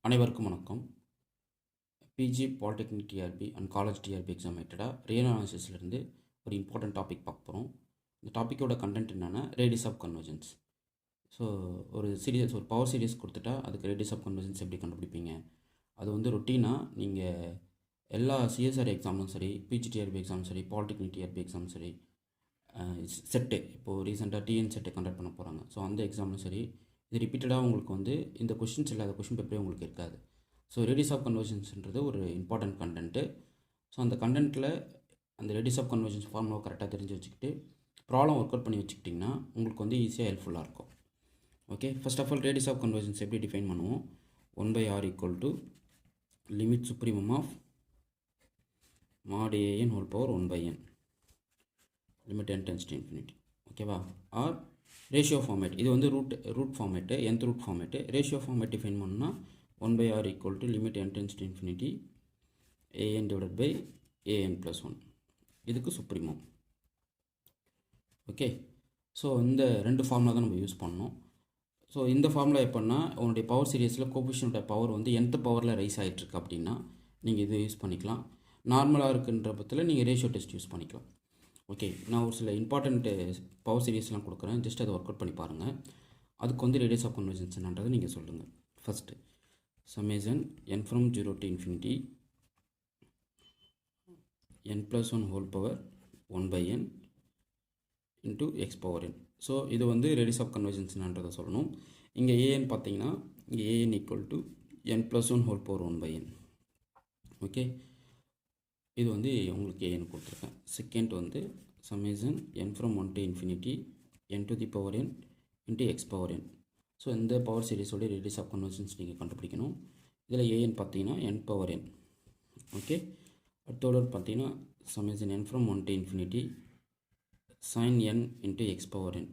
அனைவருக்கும் வணக்கம். PG polytechnic TRB and college TRB exam ரிலேட்டடாக ரியல் அனாலிசிஸ்லேருந்து ஒரு இம்பார்ட்டன்ட் டாபிக் பார்க்க போகிறோம். இந்த டாப்பிக்கோட கண்டென்ட் என்னென்னா ரேடியஸ் ஆஃப் கன்வர்ஜென்ஸ். ஸோ ஒரு பவர் சீரிஸ் கொடுத்துட்டா அதுக்கு ரேடியஸ் ஆஃப் கன்வர்ஜென்ஸ் எப்படி கண்டுபிடிப்பீங்க? அது வந்து ரொட்டீனாக நீங்கள் எல்லா சிஎஸ்ஆர் எக்ஸாமும் சரி, பிஜிடிஆர்பி எக்ஸாமும் சரி, பாலிடெக்னிக் டிஆர்பி எக்ஸாமும் சரி, செட்டு இப்போது ரீசெண்டாக டிஎன் செட்டை கண்டக்ட் பண்ண போகிறாங்க. ஸோ அந்த எக்ஸாமும் சரி, இது ரிப்பீட்டடாக உங்களுக்கு வந்து இந்த கொஷின்ஸ் இல்லாத கொஷின் பேப்பரே உங்களுக்கு இருக்காது. ஸோ ரேடியஸ் ஆஃப் கன்வர்ஜென்ஸ்ன்றது ஒரு இம்பார்ட்டன்ட் கண்டென்ட்டு. ஸோ அந்த கண்டென்ட்டில் அந்த ரேடியஸ் ஆஃப் கன்வர்ஜென்ஸ் ஃபார்முலாவை கரெக்டாக தெரிஞ்சு வச்சுக்கிட்டு ப்ராப்ளம் ஒர்க் அவுட் பண்ணி வச்சுக்கிட்டிங்கன்னா உங்களுக்கு வந்து ஈஸியாக ஹெல்ப்ஃபுல்லாக இருக்கும். Okay, first of all radius of convergence எப்படி டிஃபைன் பண்ணுவோம்? 1/r = limit supremum of mod an whole power 1/n limit n tends to infinity. ஓகேவா? ஆர் ரேஷியோ ஃபார்மேட், இது வந்து root format, nth root format. Ratio format define பண்ணால் 1/r = limit n tends to infinity an / an + 1. இதுக்கு supremum. Okay, so இந்த ரெண்டு formula தான் நம்ம use பண்ணோம். ஸோ இந்த ஃபார்முலா எப்படின்னா, உங்களுடைய பவர் சீரியஸில் கோஎஃபிஷியன்ட் பவர் வந்து nth பவரில் ரைஸ் ஆகிட்டுருக்கு அப்படின்னா நீங்கள் இதை யூஸ் பண்ணிக்கலாம். நார்மலாக இருக்குன்ற பட்சத்தில் நீங்கள் ரேஷியோ டெஸ்ட் யூஸ் பண்ணிக்கலாம். ஓகே, நான் ஒரு சில இம்பார்ட்டண்ட்டு பவர் சீரிஸ்லாம் கொடுக்குறேன், ஜஸ்ட் அதை ஒர்க் அவுட் பண்ணி பாருங்கள். அதுக்கு வந்து ரேடியஸ் ஆஃப் கன்வர்ஜென்ஸ் என்னன்றதை நீங்கள் சொல்லுங்கள். First summation n from 0 to infinity n + 1 whole power 1/n into x power n. So இது வந்து ரேடியஸ் ஆஃப் கன்வர்ஜென்ஸ்ன்றதை சொல்லணும். இங்கே an பார்த்தீங்கன்னா இங்கே an = n + 1 whole power 1/n. Okay, இது வந்து உங்களுக்கு an கொடுத்துருக்கேன். செகண்ட் வந்து summation n from 1 to infinity n to the power n into x power n. So இந்த பவர் சீரிஸோட ரேடியஸ் ஆஃப் கன்வர்ஜென்ஸ் நீங்கள் கண்டுபிடிக்கணும். இதில் an பார்த்தீங்கன்னா n power n. ஓகே, அடுத்தோட பார்த்தீங்கன்னா summation n from 1 to infinity sin n into x power n.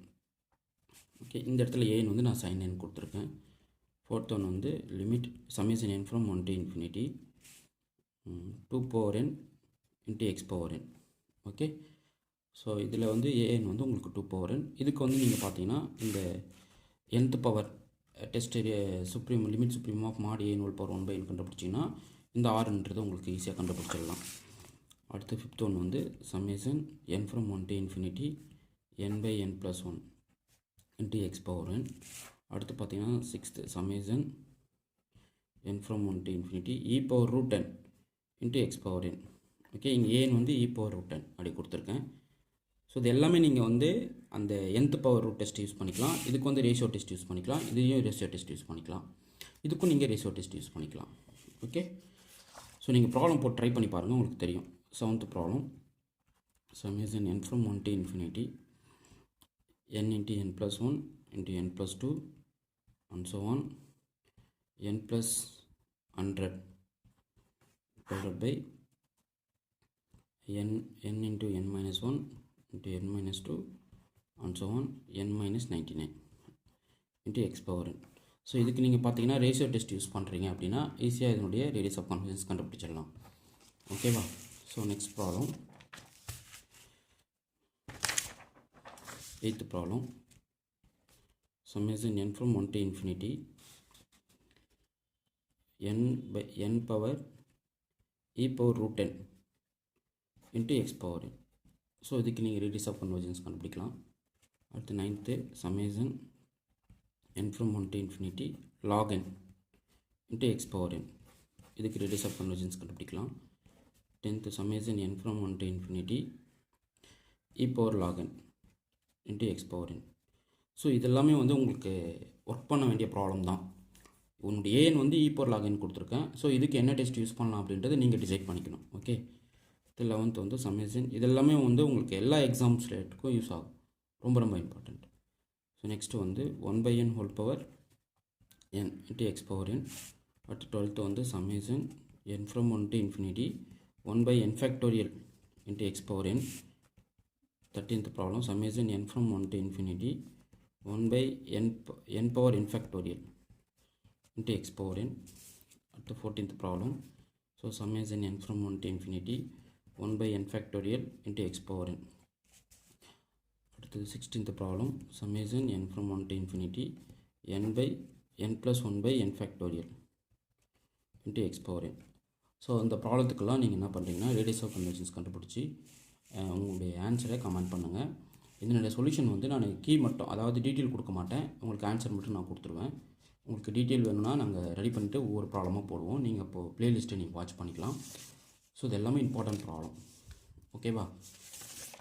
Okay, இந்த இடத்துல an வந்து நான் sin n கொடுத்துருக்கேன். ஃபோர்த் ஒன் வந்து limit summation n from 1 to infinity 2 power n into x power n. Okay, so இதில் வந்து an வந்து உங்களுக்கு 2 power n. இதுக்கு வந்து நீங்கள் பார்த்தீங்கன்னா இந்த nth power test limit supreme of mod an whole power 1/n கண்டுபிடிச்சிங்கன்னா இந்த ஆறுன்றது உங்களுக்கு ஈஸியாக கண்டுபிடிச்சிடலாம். அடுத்து ஃபிஃப்த் ஒன் வந்து summation n from 1 to infinity n/n + 1 into x power n. அடுத்து பார்த்தீங்கன்னா sixth summation n from 1 to infinity e power √n into x power n. Okay, இங்கே an வந்து e power √n அப்படி கொடுத்துருக்கேன். ஸோ இது எல்லாமே நீங்கள் வந்து அந்த nth power root test use பண்ணிக்கலாம். இதுக்கு வந்து ரேஷியோ டெஸ்ட் யூஸ் பண்ணிக்கலாம். இதையும் ரேஷியோ டெஸ்ட் யூஸ் பண்ணிக்கலாம். இதுக்கும் நீங்கள் ரேஷியோ டெஸ்ட் யூஸ் பண்ணிக்கலாம். ஓகே, ஸோ நீங்கள் ப்ராப்ளம் போட்டு ட்ரை பண்ணி பாருங்கள், உங்களுக்கு தெரியும். Seventh problem summation n from 1 to infinity n into n + 1 into n + 2 and so on n + 100 divided by n into n - 1 into n - 2 and so on n - 99 into x power n. So இதுக்கு நீங்கள் பார்த்தீங்கன்னா ratio test use பண்ணுறீங்க அப்படின்னா ஈஸியாக இதனுடைய radius of convergence கண்டுபிடிச்சிடலாம். ஓகேவா? So next problem, eighth problem summation n from 1 to infinity n power e power √n into x power n. So இதுக்கு நீங்கள் ரேடியஸ் ஆஃப் கன்வர்ஜென்ஸ் கண்டுபிடிக்கலாம். அடுத்து ninth summation n from 1 to infinity log n into x power n. இதுக்கு radius of convergence கண்டுபிடிக்கலாம். Tenth summation n from 1 to infinity e power log n into x power n. So இதெல்லாமே வந்து உங்களுக்கு work பண்ண வேண்டிய problem தான். உங்களுடைய an வந்து e power log n கொடுத்துருக்கேன். ஸோ இதுக்கு என்ன டெஸ்ட் யூஸ் பண்ணலாம் அப்படின்றத நீங்கள் டிசைட் பண்ணிக்கணும். ஓகே, 11th வந்து summation, இதெல்லாமே வந்து உங்களுக்கு எல்லா எக்ஸாம்ஸ் ரேட்டுக்கும் யூஸ் ஆகும். ரொம்ப ரொம்ப இம்பார்ட்டண்ட். ஸோ நெக்ஸ்ட்டு வந்து 1/n whole power n into x power n. அடுத்து 12th வந்து summation n from 1 to infinity 1/n factorial into x power n. 13th problem summation n from 1 to infinity 1/n power n factorial into x power n. அடுத்து 14th problem, so summation n from 1 to infinity 1/n factorial into x power n. அடுத்து 16th problem summation n from 1 to infinity n + 1/n factorial into X power N. So இந்த ப்ராப்ளத்துக்கெல்லாம் நீங்கள் என்ன பண்ணுறீங்கன்னா radius of convergence கண்டுபிடிச்சி உங்களுடைய ஆன்சரை comment பண்ணுங்கள். இதனுடைய சொல்யூஷன் வந்து நான் கீ மட்டும், அதாவது டீட்டெயில் கொடுக்க மாட்டேன், உங்களுக்கு ஆன்சர் மட்டும் நான் கொடுத்துருவேன். உங்களுக்கு டீட்டெயில் வேணும்னா நாங்கள் ரெடி பண்ணிவிட்டு ஒவ்வொரு ப்ராப்ளமாக போடுவோம். நீங்கள் இப்போது ப்ளேலிஸ்ட்டை நீங்கள் வாட்ச் பண்ணிக்கலாம். ஸோ இது எல்லாமே இம்பார்ட்டன்ட் ப்ராப்ளம். ஓகேவா?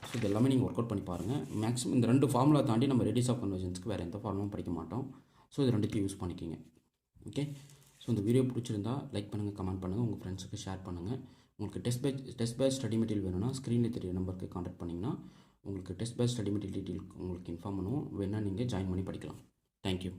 ஸோ இது எல்லாமே நீங்கள் ஒர்க் அவுட் பண்ணி பாருங்கள். மேக்ஸிமம் இந்த 2 ஃபார்முலா தாண்டி நம்ம ரேடியஸ் ஆஃப் கன்வர்ஜென்ஸ்க்கு வேறு எந்த ஃபார்முலாவும் படிக்க மாட்டோம். ஸோ இது 2த்தையும் யூஸ் பண்ணிக்கிங்க. ஓகே. ஸோ இந்த வீடியோ பிடிச்சிருந்தா லைக் பண்ணுங்கள், கமெண்ட் பண்ணுங்கள், உங்கள் ஃப்ரெண்ட்ஸுக்கு ஷேர் பண்ணுங்கள். உங்களுக்கு டெஸ்ட் பேட்ச் ஸ்டடி மெட்டீரியல் வேணும்னா ஸ்க்ரீனில் தெரிய நம்பருக்கு கான்டாக்ட் பண்ணிங்கன்னா உங்களுக்கு test batch study material detail உங்களுக்கு இன்ஃபார்ம் பண்ணுவோம். வேணால் நீங்கள் ஜாயின் பண்ணி படிக்கலாம். தேங்க்யூ.